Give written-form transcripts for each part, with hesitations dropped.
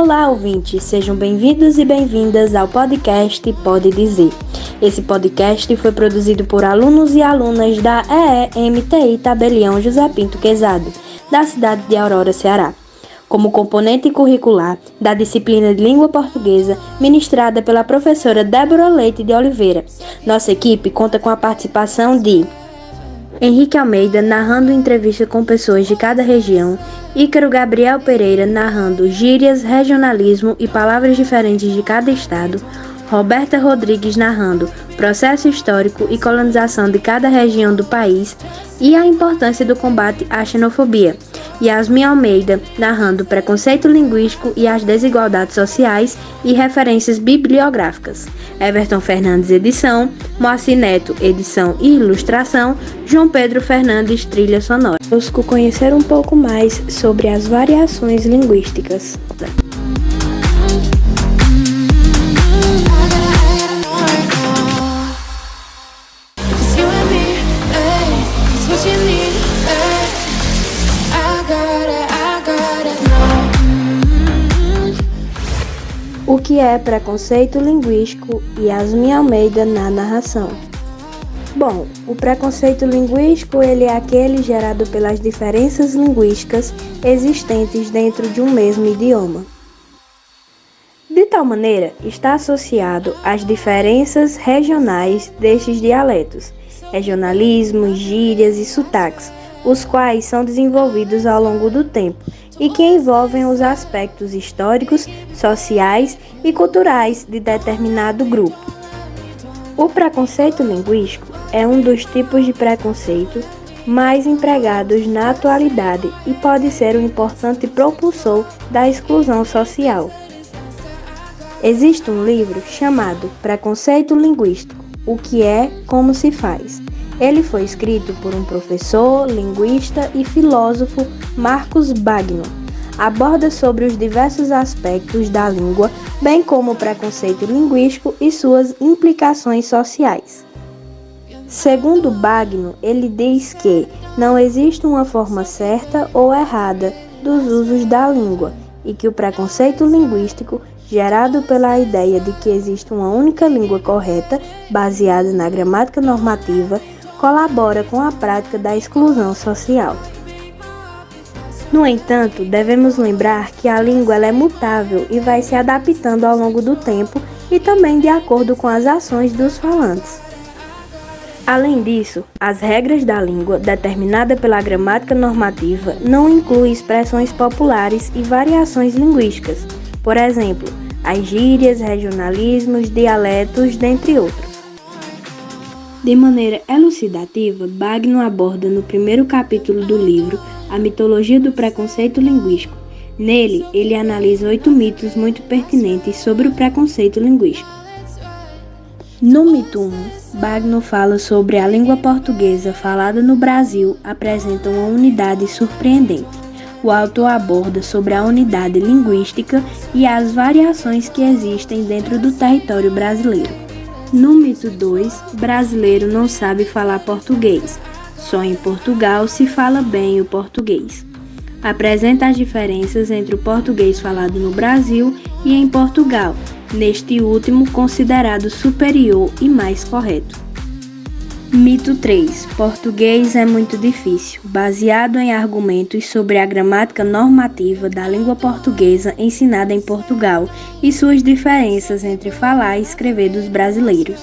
Olá, ouvintes! Sejam bem-vindos e bem-vindas ao podcast Pode Dizer. Esse podcast foi produzido por alunos e alunas da EEMTI Tabelião José Pinto Quezado, da cidade de Aurora, Ceará, como componente curricular da disciplina de língua portuguesa ministrada pela professora Débora Leite de Oliveira. Nossa equipe conta com a participação de Henrique Almeida, narrando entrevista com pessoas de cada região, Ícaro Gabriel Pereira, narrando gírias, regionalismo e palavras diferentes de cada estado, Roberta Rodrigues, narrando processo histórico e colonização de cada região do país e a importância do combate à xenofobia, Yasmin Almeida, narrando preconceito linguístico e as desigualdades sociais e referências bibliográficas, Everton Fernandes, edição, Moacir Neto, edição e ilustração, João Pedro Fernandes, trilha sonora. Vamos conhecer um pouco mais sobre as variações linguísticas. O que é preconceito linguístico? Yasmin Almeida na narração. Bom, o preconceito linguístico ele é aquele gerado pelas diferenças linguísticas existentes dentro de um mesmo idioma. De tal maneira, está associado às diferenças regionais destes dialetos, regionalismos, gírias e sotaques, os quais são desenvolvidos ao longo do tempo e que envolvem os aspectos históricos, sociais e culturais de determinado grupo. O preconceito linguístico é um dos tipos de preconceito mais empregados na atualidade e pode ser um importante propulsor da exclusão social. Existe um livro chamado Preconceito Linguístico: O que é, como se faz. Ele foi escrito por um professor, linguista e filósofo, Marcos Bagno. Aborda sobre os diversos aspectos da língua, bem como o preconceito linguístico e suas implicações sociais. Segundo Bagno, ele diz que não existe uma forma certa ou errada dos usos da língua e que o preconceito linguístico, gerado pela ideia de que existe uma única língua correta, baseada na gramática normativa, colabora com a prática da exclusão social. No entanto, devemos lembrar que a língua ela é mutável e vai se adaptando ao longo do tempo e também de acordo com as ações dos falantes. Além disso, as regras da língua, determinadas pela gramática normativa, não incluem expressões populares e variações linguísticas, por exemplo, as gírias, regionalismos, dialetos, dentre outros. De maneira elucidativa, Bagno aborda no primeiro capítulo do livro a mitologia do preconceito linguístico. Nele, ele analisa 8 mitos muito pertinentes sobre o preconceito linguístico. No mito 1, Bagno fala sobre a língua portuguesa falada no Brasil apresenta uma unidade surpreendente. O autor aborda sobre a unidade linguística e as variações que existem dentro do território brasileiro. No mito 2, brasileiro não sabe falar português. Só em Portugal se fala bem o português. Apresenta as diferenças entre o português falado no Brasil e em Portugal, neste último considerado superior e mais correto. Mito 3. Português é muito difícil, baseado em argumentos sobre a gramática normativa da língua portuguesa ensinada em Portugal e suas diferenças entre falar e escrever dos brasileiros.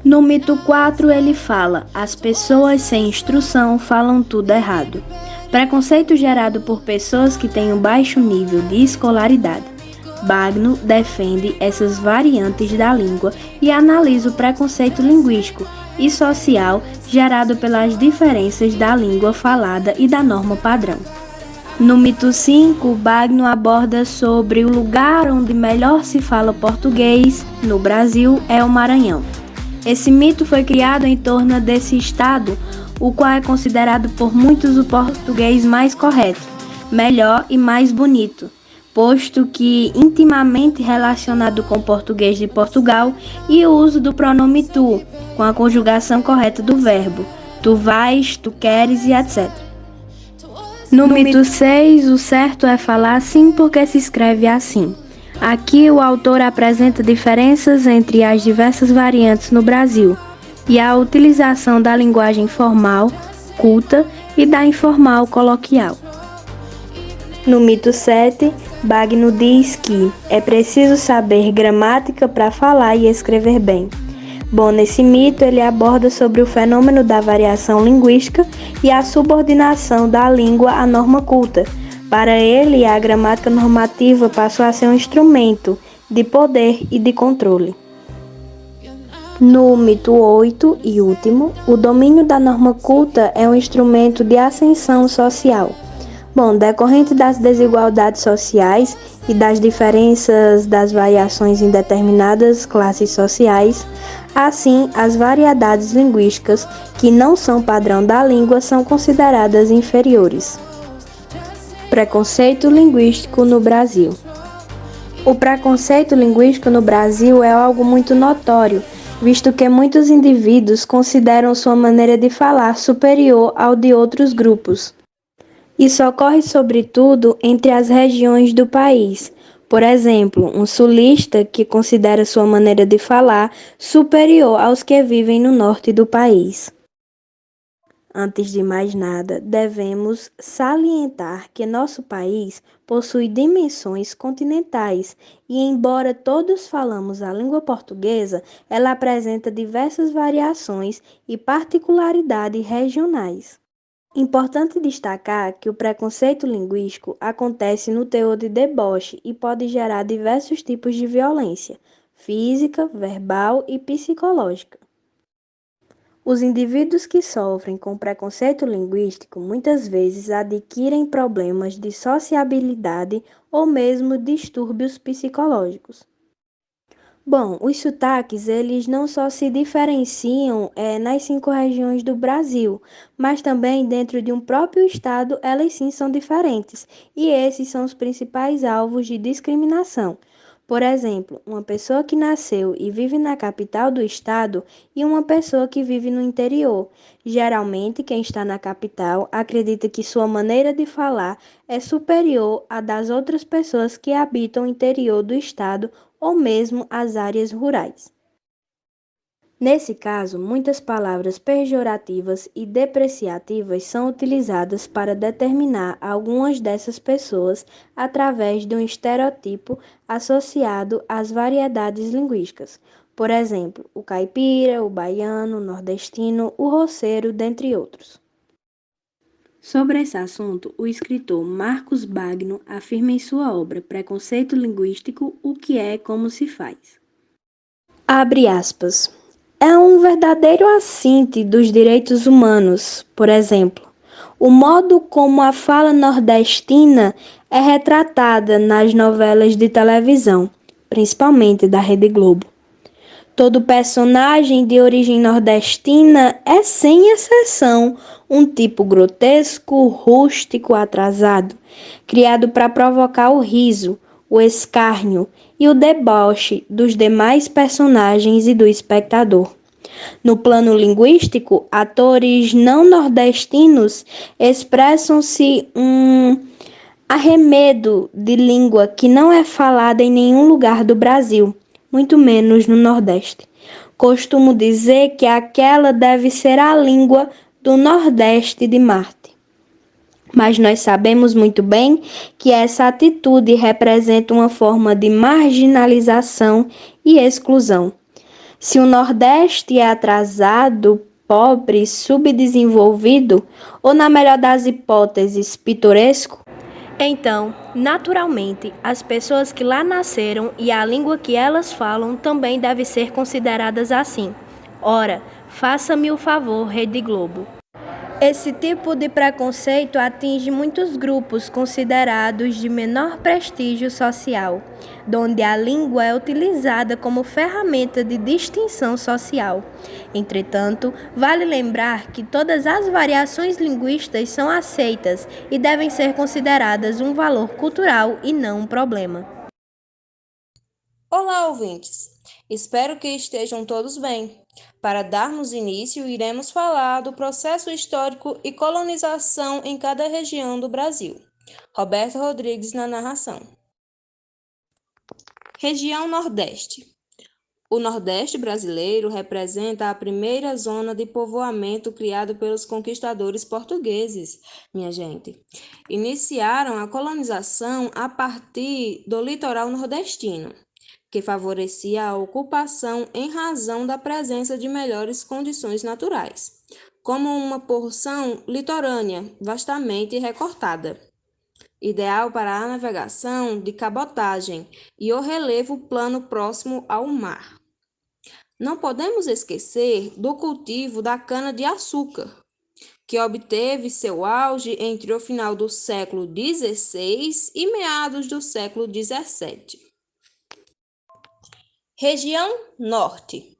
No mito 4 ele fala: as pessoas sem instrução falam tudo errado. Preconceito gerado por pessoas que têm um baixo nível de escolaridade. Bagno defende essas variantes da língua e analisa o preconceito linguístico e social gerado pelas diferenças da língua falada e da norma padrão. No mito 5, Bagno aborda sobre o lugar onde melhor se fala português no Brasil é o Maranhão. Esse mito foi criado em torno desse estado, o qual é considerado por muitos o português mais correto, melhor e mais bonito, posto que intimamente relacionado com o português de Portugal e o uso do pronome tu, com a conjugação correta do verbo, tu vais, tu queres e etc. No mito 6, o certo é falar assim porque se escreve assim. Aqui o autor apresenta diferenças entre as diversas variantes no Brasil e a utilização da linguagem formal, culta e da informal coloquial. No mito 7, Bagno diz que é preciso saber gramática para falar e escrever bem. Bom, nesse mito ele aborda sobre o fenômeno da variação linguística e a subordinação da língua à norma culta. Para ele, a gramática normativa passou a ser um instrumento de poder e de controle. No mito 8 e último, o domínio da norma culta é um instrumento de ascensão social. Bom, decorrente das desigualdades sociais e das diferenças das variações em determinadas classes sociais, assim, as variedades linguísticas que não são padrão da língua são consideradas inferiores. Preconceito linguístico no Brasil. O preconceito linguístico no Brasil é algo muito notório, visto que muitos indivíduos consideram sua maneira de falar superior ao de outros grupos. Isso ocorre sobretudo entre as regiões do país. Por exemplo, um sulista que considera sua maneira de falar superior aos que vivem no norte do país. Antes de mais nada, devemos salientar que nosso país possui dimensões continentais e, embora todos falamos a língua portuguesa, ela apresenta diversas variações e particularidades regionais. Importante destacar que o preconceito linguístico acontece no teor de deboche e pode gerar diversos tipos de violência, física, verbal e psicológica. Os indivíduos que sofrem com preconceito linguístico muitas vezes adquirem problemas de sociabilidade ou mesmo distúrbios psicológicos. Bom, os sotaques, eles não só se diferenciam nas 5 regiões do Brasil, mas também dentro de um próprio estado, elas sim são diferentes, e esses são os principais alvos de discriminação. Por exemplo, uma pessoa que nasceu e vive na capital do estado e uma pessoa que vive no interior. Geralmente, quem está na capital acredita que sua maneira de falar é superior à das outras pessoas que habitam o interior do estado ou mesmo as áreas rurais. Nesse caso, muitas palavras pejorativas e depreciativas são utilizadas para determinar algumas dessas pessoas através de um estereotipo associado às variedades linguísticas. Por exemplo, o caipira, o baiano, o nordestino, o roceiro, dentre outros. Sobre esse assunto, o escritor Marcos Bagno afirma em sua obra Preconceito Linguístico, o que é e como se faz. Abre aspas. É um verdadeiro assinte dos direitos humanos, por exemplo, o modo como a fala nordestina é retratada nas novelas de televisão, principalmente da Rede Globo. Todo personagem de origem nordestina é, sem exceção, um tipo grotesco, rústico, atrasado, criado para provocar o riso, o escárnio e o deboche dos demais personagens e do espectador. No plano linguístico, atores não nordestinos expressam-se um arremedo de língua que não é falada em nenhum lugar do Brasil, muito menos no Nordeste. Costumo dizer que aquela deve ser a língua do Nordeste de Marte. Mas nós sabemos muito bem que essa atitude representa uma forma de marginalização e exclusão. Se o Nordeste é atrasado, pobre, subdesenvolvido, ou na melhor das hipóteses, pitoresco, então, naturalmente, as pessoas que lá nasceram e a língua que elas falam também deve ser consideradas assim. Ora, faça-me o favor, Rede Globo. Esse tipo de preconceito atinge muitos grupos considerados de menor prestígio social, onde a língua é utilizada como ferramenta de distinção social. Entretanto, vale lembrar que todas as variações linguísticas são aceitas e devem ser consideradas um valor cultural e não um problema. Olá, ouvintes! Espero que estejam todos bem. Para darmos início, iremos falar do processo histórico e colonização em cada região do Brasil. Roberto Rodrigues na narração. Região Nordeste. O Nordeste brasileiro representa a primeira zona de povoamento criado pelos conquistadores portugueses, minha gente. Iniciaram a colonização a partir do litoral nordestino, que favorecia a ocupação em razão da presença de melhores condições naturais, como uma porção litorânea vastamente recortada, ideal para a navegação de cabotagem e o relevo plano próximo ao mar. Não podemos esquecer do cultivo da cana-de-açúcar, que obteve seu auge entre o final do século XVI e meados do século XVII. Região Norte.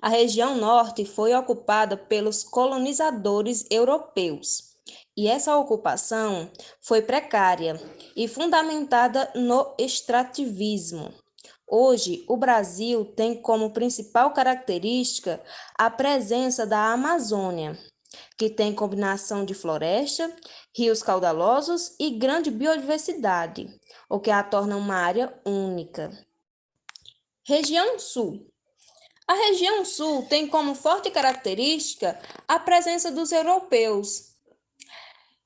A região Norte foi ocupada pelos colonizadores europeus, e essa ocupação foi precária e fundamentada no extrativismo. Hoje, o Brasil tem como principal característica a presença da Amazônia, que tem combinação de floresta, rios caudalosos e grande biodiversidade, o que a torna uma área única. Região Sul. A região Sul tem como forte característica a presença dos europeus.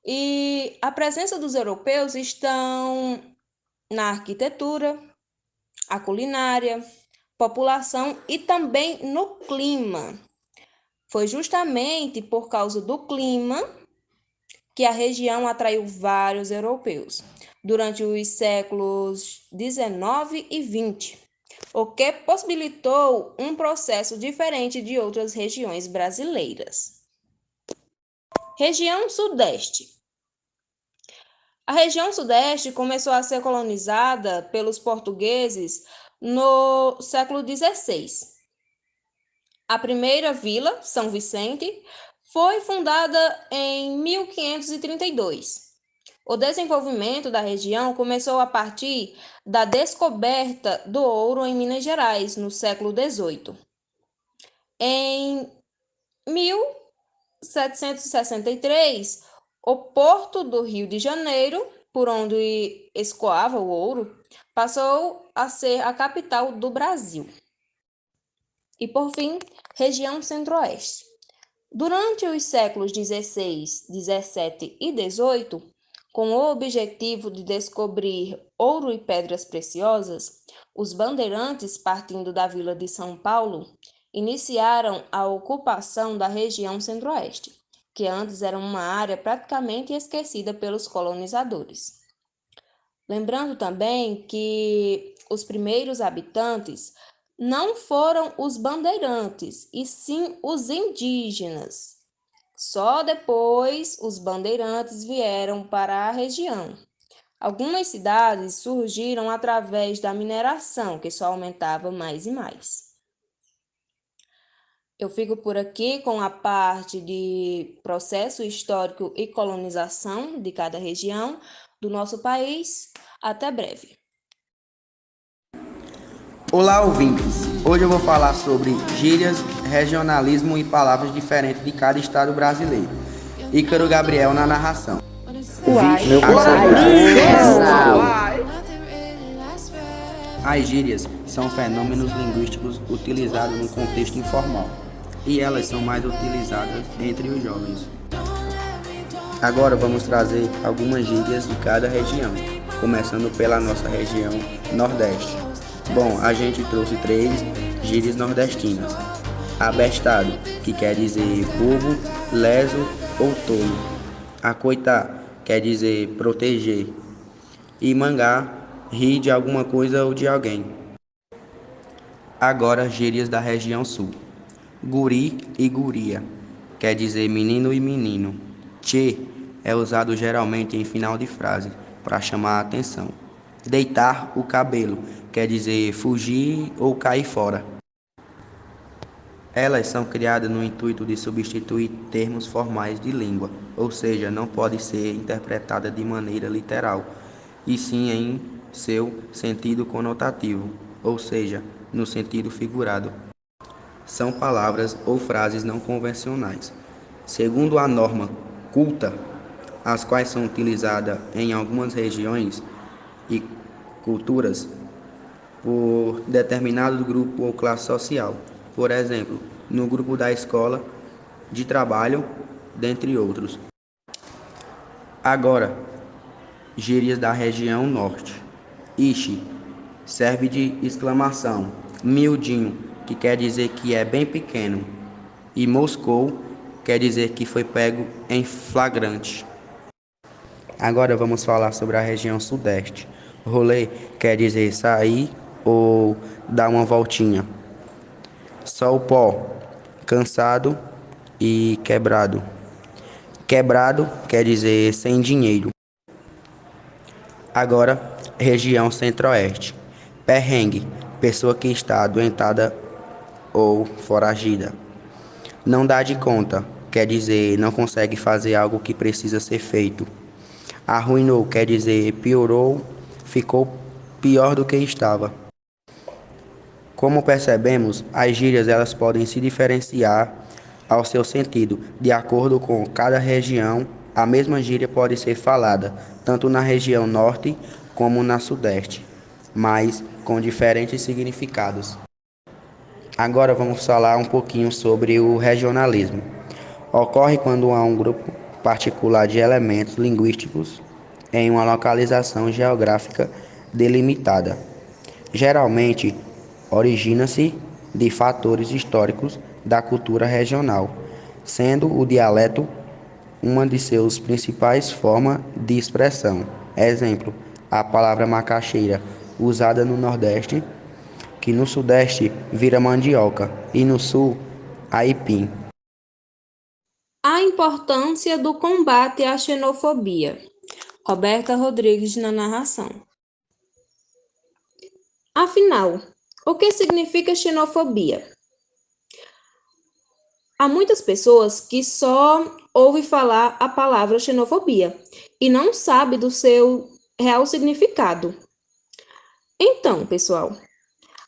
E a presença dos europeus estão na arquitetura, a culinária, população e também no clima. Foi justamente por causa do clima que a região atraiu vários europeus durante os séculos XIX e XX, o que possibilitou um processo diferente de outras regiões brasileiras. Região Sudeste. A região Sudeste começou a ser colonizada pelos portugueses no século XVI. A primeira vila, São Vicente, foi fundada em 1532. O desenvolvimento da região começou a partir da descoberta do ouro em Minas Gerais, no século XVIII. Em 1763, o porto do Rio de Janeiro, por onde escoava o ouro, passou a ser a capital do Brasil. E, por fim, região Centro-Oeste. Durante os séculos XVI, XVII e XVIII, com o objetivo de descobrir ouro e pedras preciosas, os bandeirantes, partindo da vila de São Paulo, iniciaram a ocupação da região Centro-Oeste, que antes era uma área praticamente esquecida pelos colonizadores. Lembrando também que os primeiros habitantes não foram os bandeirantes, e sim os indígenas. Só depois os bandeirantes vieram para a região. Algumas cidades surgiram através da mineração, que só aumentava mais e mais. Eu fico por aqui com a parte de processo histórico e colonização de cada região do nosso país. Até breve. Olá, ouvintes! Hoje eu vou falar sobre gírias, regionalismo e palavras diferentes de cada estado brasileiro. Ícaro Gabriel na narração. As gírias são fenômenos linguísticos utilizados no contexto informal, e elas são mais utilizadas entre os jovens. Agora vamos trazer algumas gírias de cada região, começando pela nossa região Nordeste. Bom, a gente trouxe 3 gírias nordestinas. Abestado, que quer dizer bobo, leso ou tolo. Acoitar, quer dizer proteger. E mangá, rir de alguma coisa ou de alguém. Agora, gírias da região sul. Guri e guria, quer dizer menino e menino. Tchê é usado geralmente em final de frase, para chamar a atenção. Deitar o cabelo, quer dizer fugir ou cair fora. Elas são criadas no intuito de substituir termos formais de língua, ou seja, não pode ser interpretada de maneira literal, e sim em seu sentido conotativo, ou seja, no sentido figurado. são palavras ou frases não convencionais, segundo a norma culta, as quais são utilizadas em algumas regiões e culturas por determinado grupo ou classe social. Por exemplo, no grupo da escola, de trabalho, dentre outros. Agora, gírias da região norte. Ishi serve de exclamação. Miudinho, que quer dizer que é bem pequeno. E Moscou quer dizer que foi pego em flagrante. Agora vamos falar sobre a região sudeste. Rolê quer dizer sair ou dar uma voltinha. Só o pó, cansado e quebrado. Quebrado quer dizer sem dinheiro. Agora, região centro-oeste. Perrengue, pessoa que está adoentada ou foragida. Não dá de conta, quer dizer não consegue fazer algo que precisa ser feito. Arruinou, quer dizer piorou, ficou pior do que estava. Como percebemos, as gírias elas podem se diferenciar ao seu sentido. De acordo com cada região, a mesma gíria pode ser falada tanto na região norte como na sudeste, mas com diferentes significados. Agora vamos falar um pouquinho sobre o regionalismo. Ocorre quando há um grupo particular de elementos linguísticos em uma localização geográfica delimitada. Geralmente, origina-se de fatores históricos da cultura regional, sendo o dialeto uma de suas principais formas de expressão. Exemplo, a palavra macaxeira, usada no Nordeste, que no Sudeste vira mandioca e no Sul, aipim. A importância do combate à xenofobia. Roberta Rodrigues na narração. Afinal, o que significa xenofobia? Há muitas pessoas que só ouvem falar a palavra xenofobia e não sabem do seu real significado. Então, pessoal,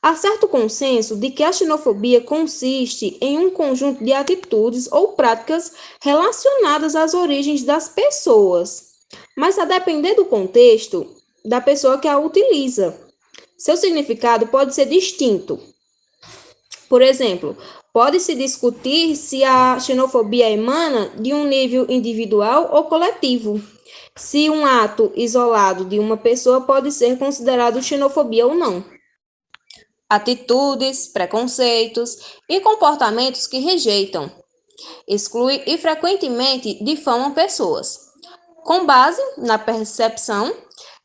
há certo consenso de que a xenofobia consiste em um conjunto de atitudes ou práticas relacionadas às origens das pessoas, mas a depender do contexto da pessoa que a utiliza. Seu significado pode ser distinto. Por exemplo, pode-se discutir se a xenofobia emana de um nível individual ou coletivo. Se um ato isolado de uma pessoa pode ser considerado xenofobia ou não. Atitudes, preconceitos e comportamentos que rejeitam, excluem e frequentemente difamam pessoas, com base na percepção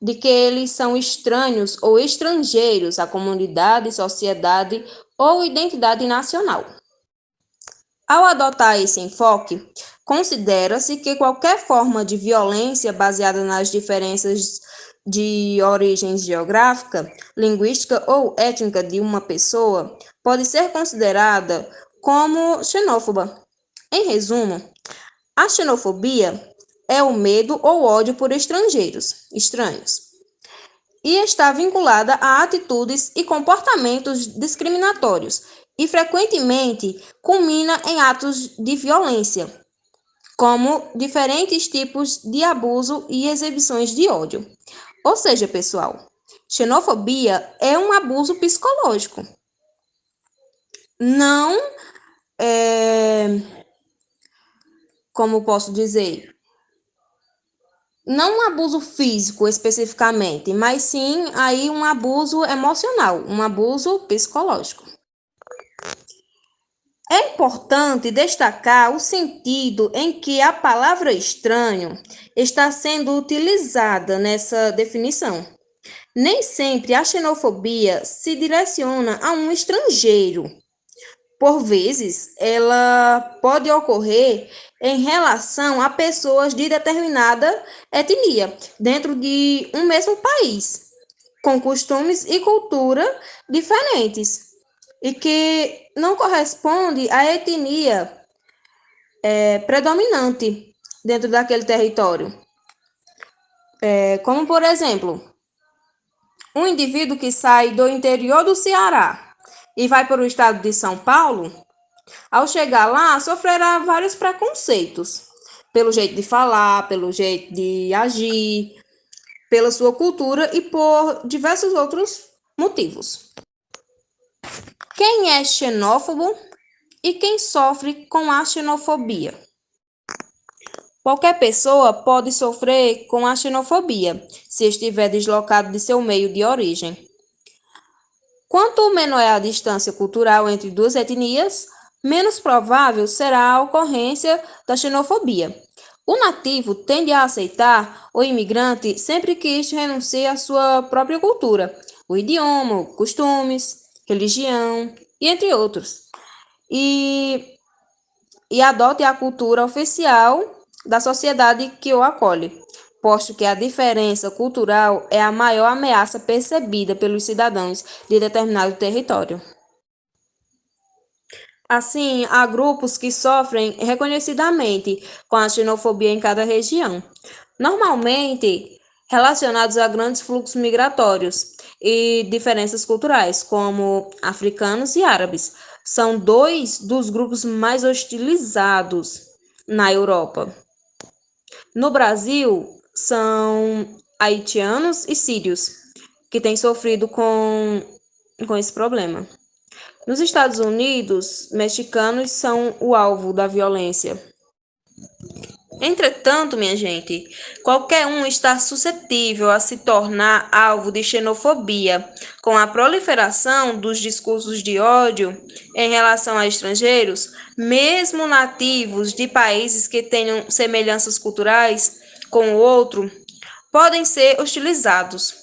de que eles são estranhos ou estrangeiros à comunidade, sociedade ou identidade nacional. Ao adotar esse enfoque, considera-se que qualquer forma de violência baseada nas diferenças de origem geográfica, linguística ou étnica de uma pessoa pode ser considerada como xenófoba. Em resumo, a xenofobia é o medo ou ódio por estranhos, e está vinculada a atitudes e comportamentos discriminatórios e frequentemente culmina em atos de violência, como diferentes tipos de abuso e exibições de ódio. Ou seja, pessoal, xenofobia é um abuso psicológico. Não como posso dizer? Não um abuso físico especificamente, mas sim aí um abuso emocional, um abuso psicológico. É importante destacar o sentido em que a palavra estranho está sendo utilizada nessa definição. Nem sempre a xenofobia se direciona a um estrangeiro. Por vezes, ela pode ocorrer em relação a pessoas de determinada etnia, dentro de um mesmo país, com costumes e cultura diferentes, e que não corresponde à etnia predominante dentro daquele território. Como, por exemplo, um indivíduo que sai do interior do Ceará e vai para o estado de São Paulo, Ao chegar lá, sofrerá vários preconceitos, pelo jeito de falar, pelo jeito de agir, pela sua cultura e por diversos outros motivos. Quem é xenófobo e quem sofre com a xenofobia? Qualquer pessoa pode sofrer com a xenofobia se estiver deslocado de seu meio de origem. Quanto menor é a distância cultural entre duas etnias, menos provável será a ocorrência da xenofobia. O nativo tende a aceitar o imigrante sempre que este renuncie à sua própria cultura, o idioma, costumes, religião e entre outros, e adote a cultura oficial da sociedade que o acolhe, posto que a diferença cultural é a maior ameaça percebida pelos cidadãos de determinado território. Assim, há grupos que sofrem reconhecidamente com a xenofobia em cada região, normalmente relacionados a grandes fluxos migratórios e diferenças culturais, como africanos e árabes. São dois dos grupos mais hostilizados na Europa. No Brasil, são haitianos e sírios que têm sofrido com esse problema. Nos Estados Unidos, mexicanos são o alvo da violência. Entretanto, minha gente, qualquer um está suscetível a se tornar alvo de xenofobia com a proliferação dos discursos de ódio em relação a estrangeiros, mesmo nativos de países que tenham semelhanças culturais com o outro, podem ser hostilizados.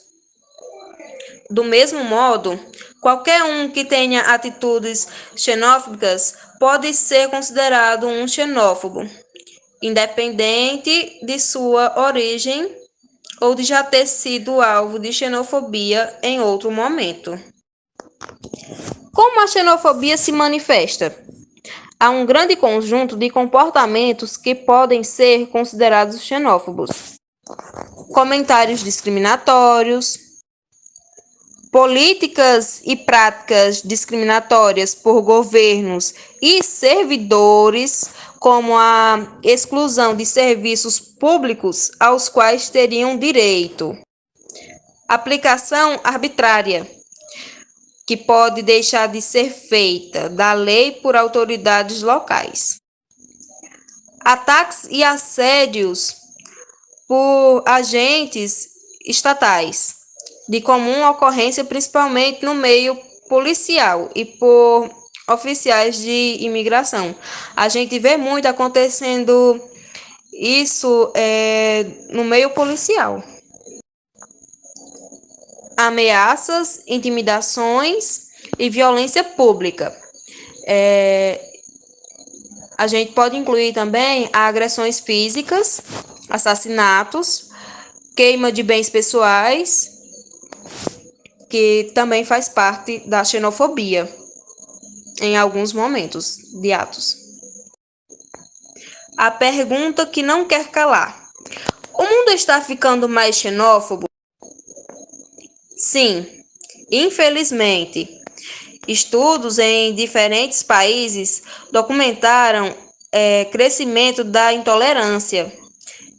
Do mesmo modo, qualquer um que tenha atitudes xenófobas pode ser considerado um xenófobo, independente de sua origem ou de já ter sido alvo de xenofobia em outro momento. Como a xenofobia se manifesta? Há um grande conjunto de comportamentos que podem ser considerados xenófobos. Comentários discriminatórios, políticas e práticas discriminatórias por governos e servidores, como a exclusão de serviços públicos aos quais teriam direito. Aplicação arbitrária, que pode deixar de ser feita da lei por autoridades locais. Ataques e assédios por agentes estatais, de comum ocorrência principalmente no meio policial e por oficiais de imigração. A gente vê muito acontecendo isso no meio policial. Ameaças, intimidações e violência pública. A gente pode incluir também agressões físicas, assassinatos, queima de bens pessoais, que também faz parte da xenofobia em alguns momentos de atos. A pergunta que não quer calar: o mundo está ficando mais xenófobo? Sim, infelizmente. Estudos em diferentes países documentaram crescimento da intolerância,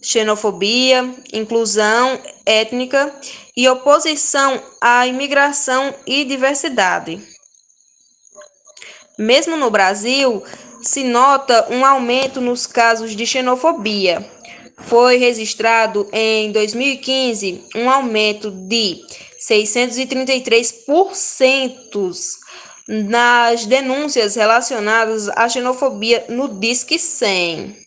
xenofobia, inclusão étnica e oposição à imigração e diversidade. Mesmo no Brasil, se nota um aumento nos casos de xenofobia. Foi registrado em 2015 um aumento de 633% nas denúncias relacionadas à xenofobia no Disque 100.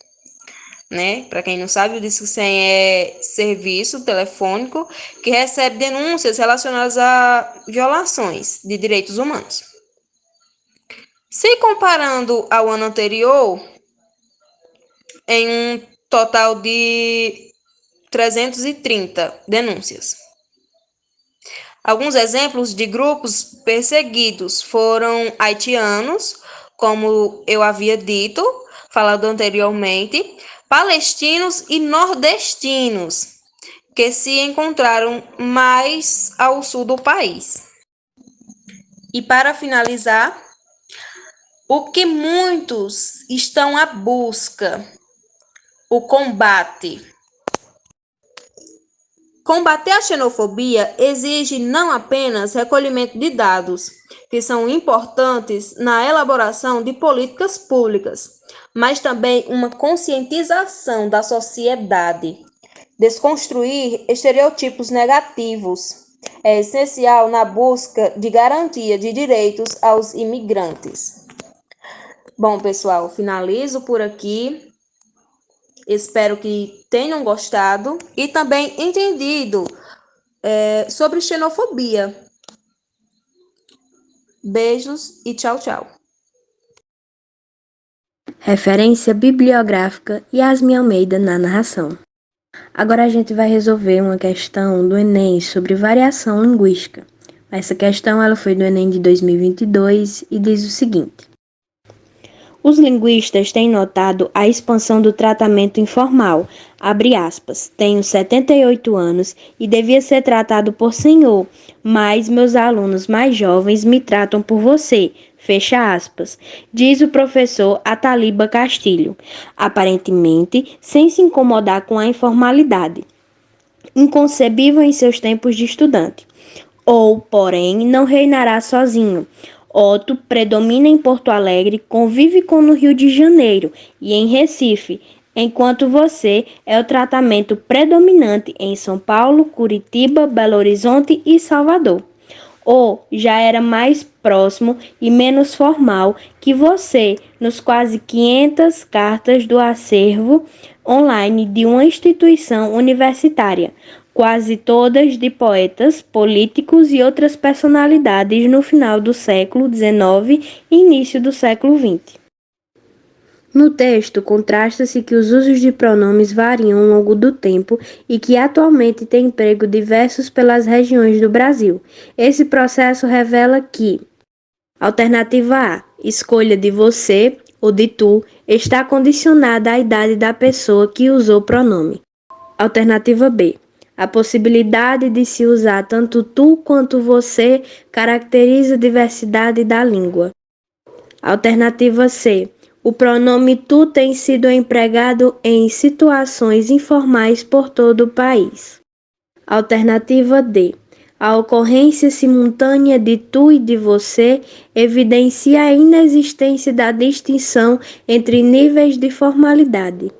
Para quem não sabe, o Disque 100 é serviço telefônico que recebe denúncias relacionadas a violações de direitos humanos. Se comparando ao ano anterior, em um total de 330 denúncias. Alguns exemplos de grupos perseguidos foram haitianos, como eu havia dito, falado anteriormente, palestinos e nordestinos, que se encontraram mais ao sul do país. E para finalizar, O que muitos estão à busca, o combate. Combater a xenofobia exige não apenas recolhimento de dados, que são importantes na elaboração de políticas públicas, mas também uma conscientização da sociedade. Desconstruir estereotipos negativos é essencial na busca de garantia de direitos aos imigrantes. Bom, pessoal, finalizo por aqui. Espero que tenham gostado e também entendido sobre xenofobia. Beijos e tchau, tchau. Referência bibliográfica: Yasmin Almeida na narração. Agora a gente vai resolver uma questão do Enem sobre variação linguística. Essa questão ela foi do Enem de 2022 e diz o seguinte: os linguistas têm notado a expansão do tratamento informal, abre aspas, tenho 78 anos e devia ser tratado por senhor, mas meus alunos mais jovens me tratam por você, fecha aspas, diz o professor Ataliba Castilho, aparentemente sem se incomodar com a informalidade, inconcebível em seus tempos de estudante. Ou, porém, não reinará sozinho. Otto predomina em Porto Alegre, convive com no Rio de Janeiro e em Recife, enquanto você é o tratamento predominante em São Paulo, Curitiba, Belo Horizonte e Salvador. Ou já era mais próximo e menos formal que você nos quase 500 cartas do acervo online de uma instituição universitária, quase todas de poetas, políticos e outras personalidades no final do século XIX e início do século XX. No texto, contrasta-se que os usos de pronomes variam ao longo do tempo e que atualmente têm emprego diversos pelas regiões do Brasil. Esse processo revela que: alternativa A, escolha de você ou de tu, está condicionada à idade da pessoa que usou o pronome. Alternativa B, a possibilidade de se usar tanto tu quanto você caracteriza a diversidade da língua. Alternativa C, o pronome tu tem sido empregado em situações informais por todo o país. Alternativa D, a ocorrência simultânea de tu e de você evidencia a inexistência da distinção entre níveis de formalidade.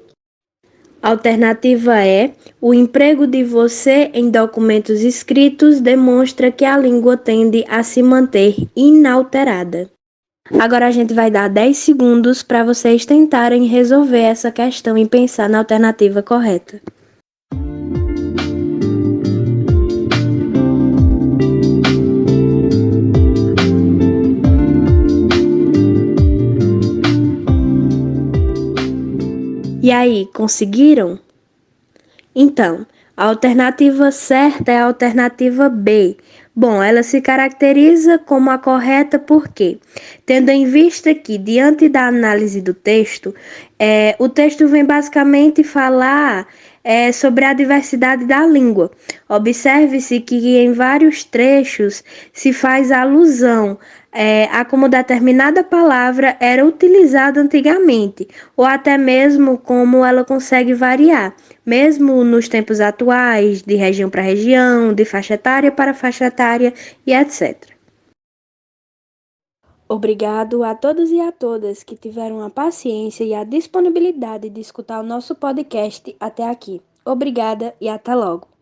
Alternativa E, o emprego de você em documentos escritos demonstra que a língua tende a se manter inalterada. Agora a gente vai dar 10 segundos para vocês tentarem resolver essa questão e pensar na alternativa correta. E aí, conseguiram? Então, a alternativa certa é a alternativa B. Bom, ela se caracteriza como a correta porque, tendo em vista que, diante da análise do texto, o texto vem basicamente falar sobre a diversidade da língua. Observe-se que em vários trechos se faz alusão a como determinada palavra era utilizada antigamente, ou até mesmo como ela consegue variar, mesmo nos tempos atuais, de região para região, de faixa etária para faixa etária e etc. Obrigado a todos e a todas que tiveram a paciência e a disponibilidade de escutar o nosso podcast até aqui. Obrigada e até logo.